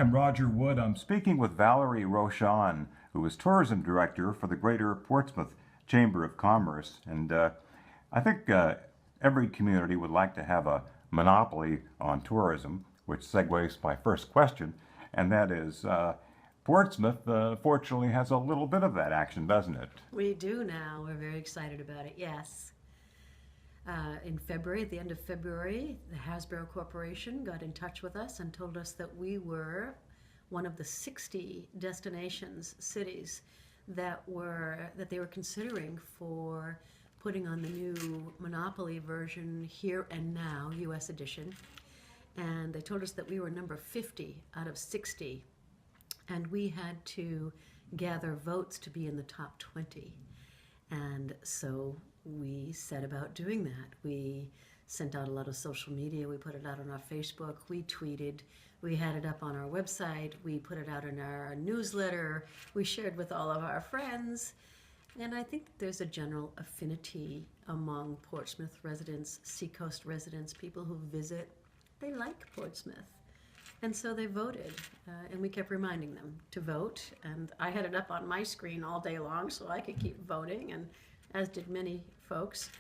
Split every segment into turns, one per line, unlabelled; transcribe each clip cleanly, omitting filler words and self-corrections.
I'm Roger Wood. I'm speaking with Valerie Rochon, who is Tourism Director for the Greater Portsmouth Chamber of Commerce. And I think every community would like to have a monopoly on tourism, which segues my first question, and that is Portsmouth fortunately has a little bit of that action, doesn't it?
We do now. We're very excited about it, yes. In February, at the end of February, the Hasbro Corporation got in touch with us and told us that we were one of the 60 destinations, cities that they were considering for putting on the new Monopoly version Here and Now, U.S. edition. And they told us that we were number 50 out of 60, and we had to gather votes to be in the top 20. And so we set about doing that. We sent out a lot of social media. We put it out on our Facebook. We tweeted. We had it up on our website. We put it out in our newsletter. We shared with all of our friends. And I think there's a general affinity among Portsmouth residents, Seacoast residents, people who visit. They like Portsmouth. And so they voted, and we kept reminding them to vote. And I had it up on my screen all day long so I could keep voting, and as did many folks.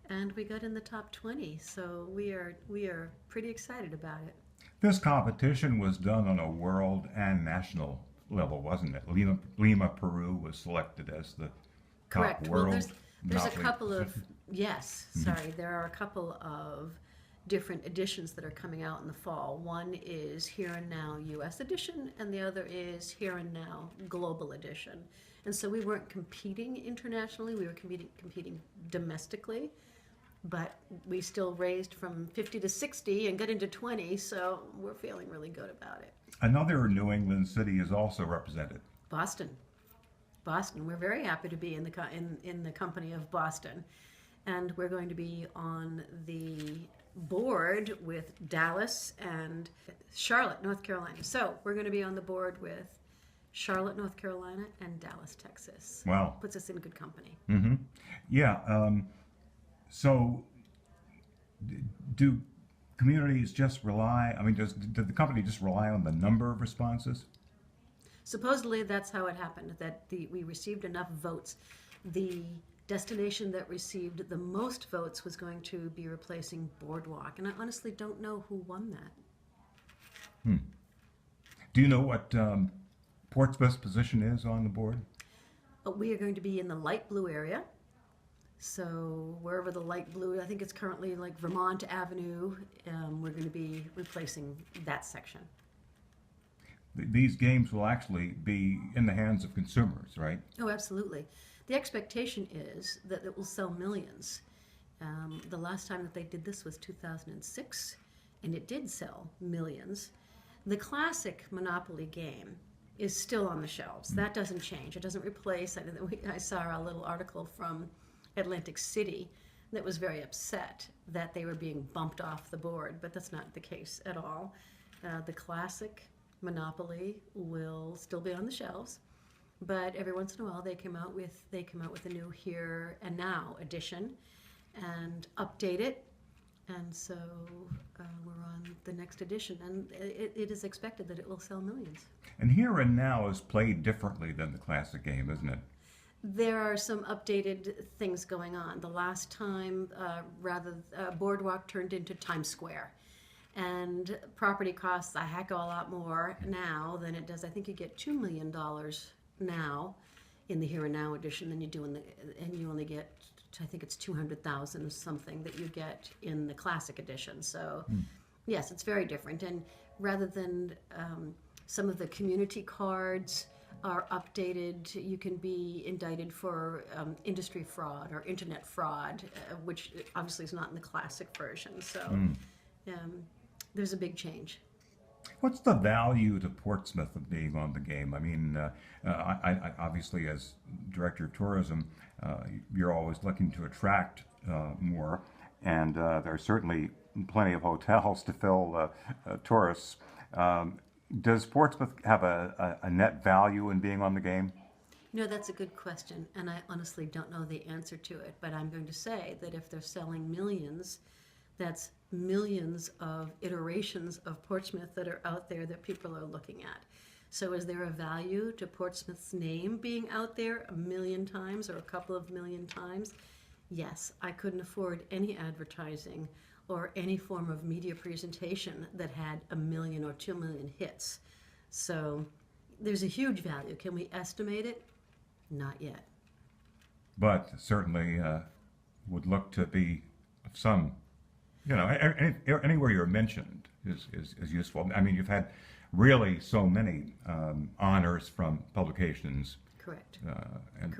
And we got in the top 20, so we are pretty excited about it.
This competition was done on a world and national level, wasn't it? Lima, Peru was selected as the top
Correct.
world.
Well, there's a
monopoly
couple of,
position.
yes, sorry, there are a couple of different editions that are coming out in the fall. One is Here and Now U.S. edition, and the other is Here and Now Global edition. And so we weren't competing internationally, we were competing domestically, but we still raised from 50 to 60 and got into 20, so we're feeling really good about it.
Another New England city is also represented.
Boston. We're very happy to be in the company of Boston, and we're going to be on the board with Dallas and Charlotte, North Carolina. So we're going to be on the board with Charlotte, North Carolina, and Dallas, Texas.
Wow.
Puts us in good company.
Mm-hmm. Yeah. So, do communities just rely? I mean, did the company just rely on the number of responses?
Supposedly, that's how it happened. That we received enough votes. The destination that received the most votes was going to be replacing Boardwalk, and I honestly don't know who won that.
Do you know what Portsmouth's position is on the board?
We are going to be in the light blue area. So wherever the light blue, I think it's currently like Vermont Avenue, we're going to be replacing that section.
These games will actually be in the hands of consumers, right?
Oh, absolutely. The expectation is that it will sell millions. The last time that they did this was 2006, and it did sell millions. The classic Monopoly game is still on the shelves. That doesn't change. It doesn't replace. I saw a little article from Atlantic City that was very upset that they were being bumped off the board, but that's not the case at all. The classic Monopoly will still be on the shelves, but every once in a while they come out with a new Here and Now edition and update it, and so we're on the next edition, and it is expected that it will sell millions.
And Here and Now is played differently than the classic game, isn't it?
There are some updated things going on. The last time, Boardwalk turned into Times Square. And property costs a heck of a lot more now than it does. I think you get $2 million now in the Here and Now edition than you do and you only get, I think it's 200,000 or something that you get in the classic edition. So yes, it's very different. And rather than some of the community cards are updated, you can be indicted for industry fraud or internet fraud, which obviously is not in the classic version. So there's a big change.
What's the value to Portsmouth of being on the game? I mean, I obviously, as director of tourism, you're always looking to attract more, and there are certainly plenty of hotels to fill tourists. Does Portsmouth have a net value in being on the game?
No, that's a good question, and I honestly don't know the answer to it, but I'm going to say that if they're selling millions, That's millions of iterations of Portsmouth that are out there that people are looking at. So is there a value to Portsmouth's name being out there a million times or a couple of million times? Yes, I couldn't afford any advertising or any form of media presentation that had 1 million or 2 million hits. So there's a huge value. Can we estimate it? Not yet.
But certainly would look to be of some, anywhere you're mentioned is useful. I mean, you've had really so many honors from publications.
Correct.
And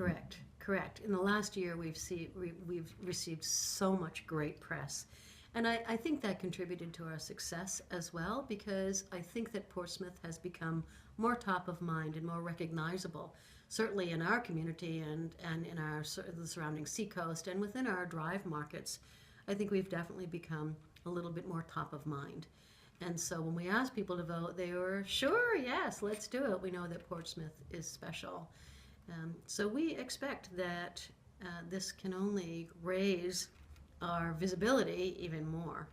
Correct. In the last year, we've received so much great press. And I think that contributed to our success as well, because I think that Portsmouth has become more top of mind and more recognizable, certainly in our community and in the surrounding seacoast and within our drive markets. I think we've definitely become a little bit more top of mind. And so when we asked people to vote, they were, sure, yes, let's do it. We know that Portsmouth is special. So we expect that this can only raise our visibility even more.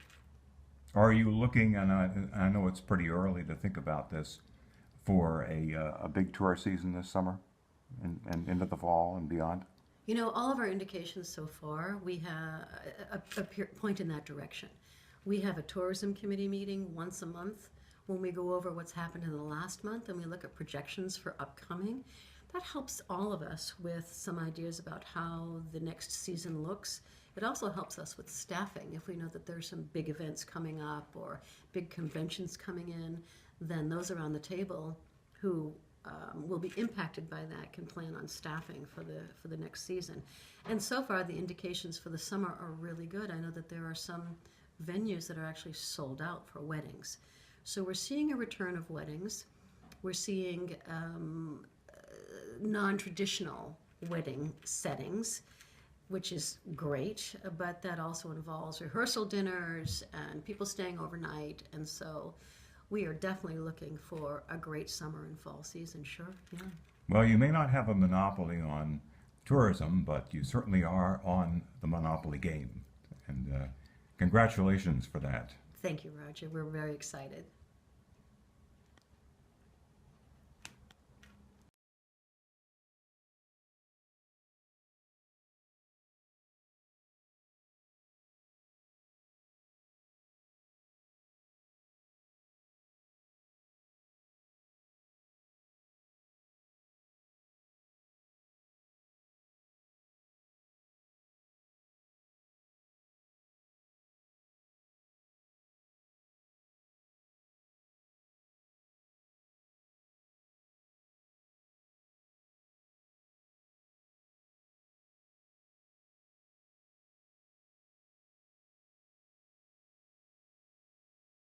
Are you looking, and I know it's pretty early to think about this, for a big tour season this summer and into the fall and beyond?
You know, all of our indications so far, we have a point in that direction. We have a tourism committee meeting once a month when we go over what's happened in the last month and we look at projections for upcoming. That helps all of us with some ideas about how the next season looks. It also helps us with staffing. If we know that there's some big events coming up or big conventions coming in, then those around the table who will be impacted by that can plan on staffing for the next season. And so far, the indications for the summer are really good. I know that there are some venues that are actually sold out for weddings. So we're seeing a return of weddings. We're seeing non-traditional wedding settings, which is great, but that also involves rehearsal dinners and people staying overnight. And so we are definitely looking for a great summer and fall season, sure, yeah.
Well, you may not have a monopoly on tourism, but you certainly are on the monopoly game. And congratulations for that.
Thank you, Roger. We're very excited.